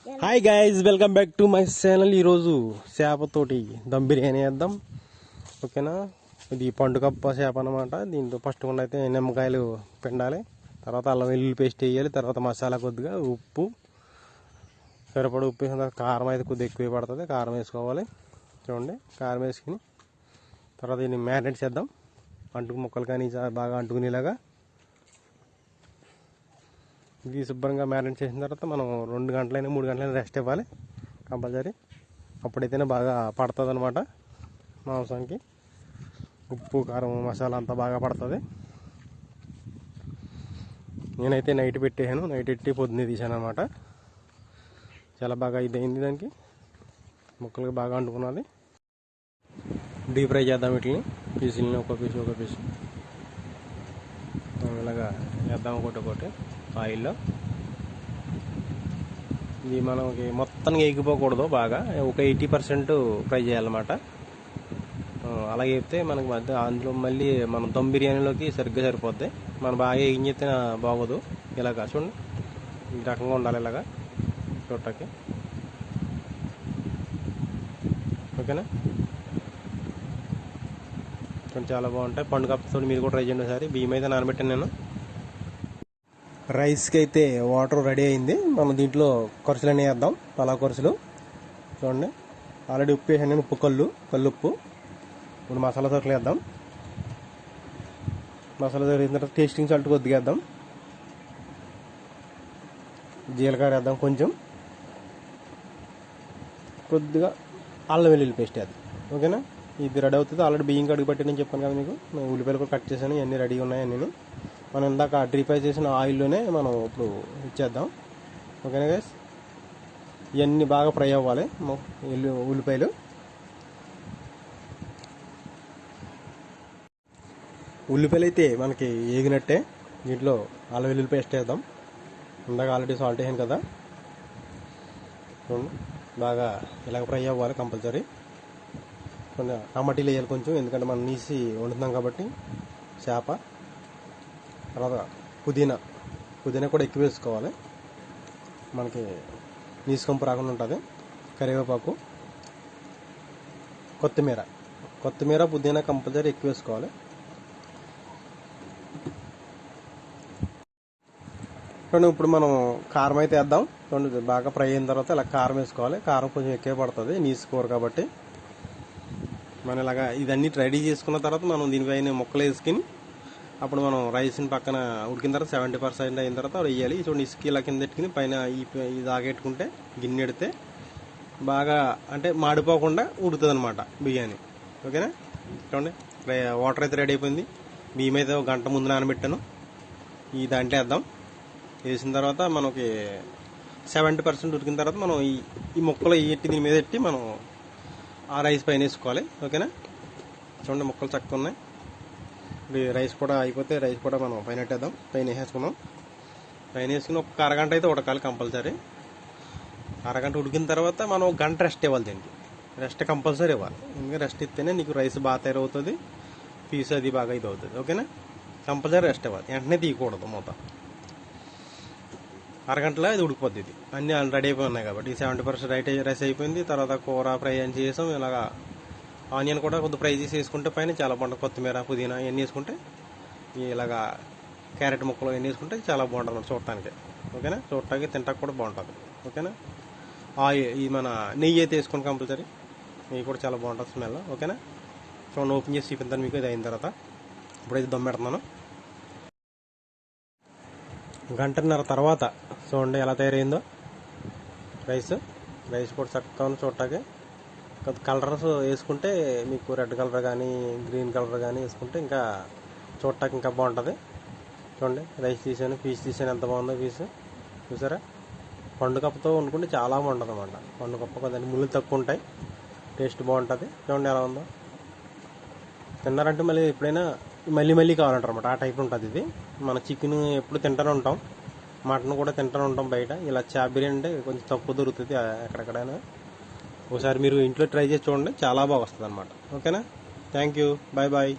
Hi guys, welcome back to my channel. ఈరోజు చేపతోటి దమ్ బిర్యానీ వేద్దాం. ఓకేనా, ఇది పండుగప్ప చేప అనమాట. దీంతో ఫస్ట్ అయితే నిమ్మకాయలు పిండాలి, తర్వాత అల్లం వెల్లుల్లి పేస్ట్ వేయాలి, తర్వాత మసాలా కొద్దిగా ఉప్పు సరిపడా ఉప్పు వేసిన తర్వాత కారం అయితే కొద్దిగా ఎక్కువ పడుతుంది, కారం వేసుకోవాలి. చూడండి, కారం వేసుకుని తర్వాత దీన్ని మ్యారినేట్ చేద్దాం. అంటుకు ముక్కలు కానీ బాగా అంటుకునేలాగా ఇది శుభ్రంగా మ్యారినేట్ చేసిన తర్వాత మనం 2 గంటలైనా 3 గంటలైనా రెస్ట్ ఇవ్వాలి కంపల్సరీ. అప్పుడైతేనే బాగా పడుతుంది అనమాట మాంసానికి. ఉప్పు కారం మసాలా అంతా బాగా పడుతుంది. నేనైతే నైట్ పెట్టేసాను, నైట్ పెట్టి పొద్దున్నే తీసాను అనమాట. చాలా బాగా ఇదైంది, దానికి ముక్కలకి బాగా అంటుకున్నది. డీప్ ఫ్రై చేద్దాం వీటిని, పీసులని ఒక పీసు ఇలాగా వేద్దాం ఒకటి ఆయిల్లో. ఇది మనకి మొత్తానికి ఎగిపోకూడదు, బాగా ఒక 80% ఫ్రై చేయాలన్నమాట. అలాగే చెప్తే మనకి మధ్య అందులో మళ్ళీ మనం దమ్ బిర్యానీలోకి సరిగ్గా సరిపోద్ది. మనం బాగా ఎగించితే బాగోదు. ఇలాగా చూడండి, ఈ రకంగా ఉండాలి ఇలాగా చూడటానికి. ఓకేనా, చాలా బాగుంటాయి. పండుగతో మీరు కూడా ట్రై చేయండి ఒకసారి. బియ్యం అయితే నానబెట్టాను నేను. రైస్కి అయితే వాటర్ రెడీ అయింది. మనం దీంట్లో కొరసులన్నీ వేద్దాం, పలావ్ కొరసులు. చూడండి, ఆల్రెడీ ఉప్పు వేసాను నేను, కల్లుప్పు. ఇప్పుడు మసాలా సరుకులు వేద్దాం. మసాలా సరుకు వేసిన తర్వాత టేస్టింగ్ సాల్ట్ కొద్దిగా వేద్దాం, జీలకర్ర వేద్దాం కొద్దిగా అల్లం వెల్లుల్లి పేస్ట్ వేద్దాం. ఓకేనా, ఇది రెడీ అవుతుంది. ఆల్రెడీ బియ్యం కడిగి పట్టి నేను చెప్పాను కదా మీకు. నేను ఉల్లిపాయలు కూడా కట్ చేశాను, ఇవన్నీ రెడీగా ఉన్నాయి. అన్నీ మనం ఇందాక డీప్ ఫ్రై చేసిన ఆయిల్లోనే మనం ఇప్పుడు ఇచ్చేద్దాం. ఓకేనా గైస్, ఇవన్నీ బాగా ఫ్రై అవ్వాలి. ఉల్లిపాయలు అయితే మనకి ఏగినట్టే. దీంట్లో అల్లం వెల్లుల్లి పేస్ట్ వేద్దాం. ఇందాక ఆల్రెడీ సాల్ట్ వేసాను కదా. బాగా ఇలాగ ఫ్రై అవ్వాలి కంపల్సరీ. కొంచెం టమాటీలు వేయాలి కొంచెం, ఎందుకంటే మనం నీసి వండుతున్నాం కాబట్టి చేప. తర్వాత పుదీనా కూడా ఎక్కువ వేసుకోవాలి, మనకి నీసుకంపు రాకుండా ఉంటుంది. కరివేపాకు, కొత్తిమీర పుదీనా కంపల్సరీ ఎక్కువ వేసుకోవాలి. ఇప్పుడు మనం కారం అయితే వేద్దాం. బాగా ఫ్రై అయిన తర్వాత ఇలా కారం వేసుకోవాలి. కారం కొంచెం ఎక్కువ పడుతుంది, నీసు కూర కాబట్టి. మనం ఇలాగా ఇదన్నీ రెడీ చేసుకున్న తర్వాత మనం దీనిపైన ముక్కలు వేసుకుని అప్పుడు మనం రైస్ని పక్కన ఉడికిన తర్వాత 70% అయిన తర్వాత వేయాలి. చూడండి, ఇసుక ఇలా కింద పెట్టుకుని పైన ఇది ఆగెట్టుకుంటే గిన్నె ఎడితే బాగా అంటే మాడిపోకుండా ఉడుతుంది అనమాట బియ్యాని. ఓకేనా, చూడండి వాటర్ అయితే రెడీ అయిపోయింది. బియ్యం అయితే 1 గంట ముందు నానబెట్టాను. ఈ దాంట్లో వేద్దాం. వేసిన తర్వాత మనకి 70% ఉడికిన తర్వాత మనం ఈ ముక్కలు ఎట్టి దీని మీద ఎట్టి మనం ఆ రైస్ పైన వేసుకోవాలి. ఓకేనా, చూడండి ముక్కలు చక్కగా ఉన్నాయి. ఇప్పుడు రైస్ కూడా అయిపోతే రైస్ కూడా మనం పైన పెట్టేద్దాం. పైన వేసుకున్నాం. పైన వేసుకుని ఒక అరగంట అయితే ఉడకాలి కంపల్సరీ. అరగంట ఉడికిన తర్వాత మనం 1 గంట రెస్ట్ ఇవ్వాలి. దీనికి రెస్ట్ కంపల్సరీ ఇవ్వాలి. ఇంకా రెస్ట్ ఇస్తేనే నీకు రైస్ బాగా తయారవుతుంది, పీస్ అది బాగా ఇది అవుతుంది. ఓకేనా, కంపల్సరీ రెస్ట్ ఇవ్వాలి, వెంటనే తీయకూడదు. మొత్తం అరగంటలో ఇది ఉడికిపోద్ది. ఇది అన్నీ రెడీ అయిపోయి ఉన్నాయి కాబట్టి 70% రైస్ అయిపోయింది. తర్వాత కూర ఫ్రై అని చేసాం. ఇలాగా ఆనియన్ కూడా కొద్దిగా ఫ్రై చేసి వేసుకుంటే పైన చాలా బాగుంటుంది. కొత్తిమీర పుదీనా ఇవన్నీ వేసుకుంటే, ఇలాగా క్యారెట్ ముక్కలు ఇవన్నీ వేసుకుంటే చాలా బాగుంటుంది చూడటానికి. ఓకేనా, చూడటానికి తింటానికి కూడా బాగుంటుంది. ఓకేనా, ఈ మన నెయ్యి అయితే వేసుకుని కంపల్సరీ. నెయ్యి కూడా చాలా బాగుంటుంది స్మెల్. ఓకేనా, చూడండి ఓపెన్ చేసి చూపిస్తాను మీకు. ఇది అయిన తర్వాత ఇప్పుడైతే దమ్ పెడుతున్నాను. 1 గంటన్నర తర్వాత చూడండి ఎలా తయారైందో రైస్ కూడా చక్కగా చూడటానికి. కలర్స్ వేసుకుంటే మీకు రెడ్ కలర్ కానీ గ్రీన్ కలర్ కానీ వేసుకుంటే ఇంకా చూడటానికి ఇంకా బాగుంటుంది. చూడండి, రైస్ తీసాను, పీస్ తీసాను, ఎంత బాగుందో పీస్. చూసారా, పండుగప్పతో వండుకుంటే చాలా బాగుంటుంది అన్నమాట. పండుగప్ప కదండి, ముళ్ళు తక్కువ ఉంటాయి, టేస్ట్ బాగుంటుంది. చూడండి ఎలా ఉందో. తిన్నారంటే మళ్ళీ ఎప్పుడైనా మళ్ళీ కావాలంటారు అన్నమాట. ఆ టైప్ ఉంటుంది ఇది. మన చికెన్ ఎప్పుడు తింటూనే ఉంటాం, మటన్ కూడా తింటూనే ఉంటాం బయట. ఇలా చేప బిర్యానీ అంటే కొంచెం తక్కువ దొరుకుతుంది ఎక్కడెక్కడైనా. ఒకసారి మీరు ఇంట్లో ట్రై చేసి చూడండి, చాలా బాగా వస్తుంది అనమాట. ఓకేనా, థ్యాంక్ యూ, బాయ్.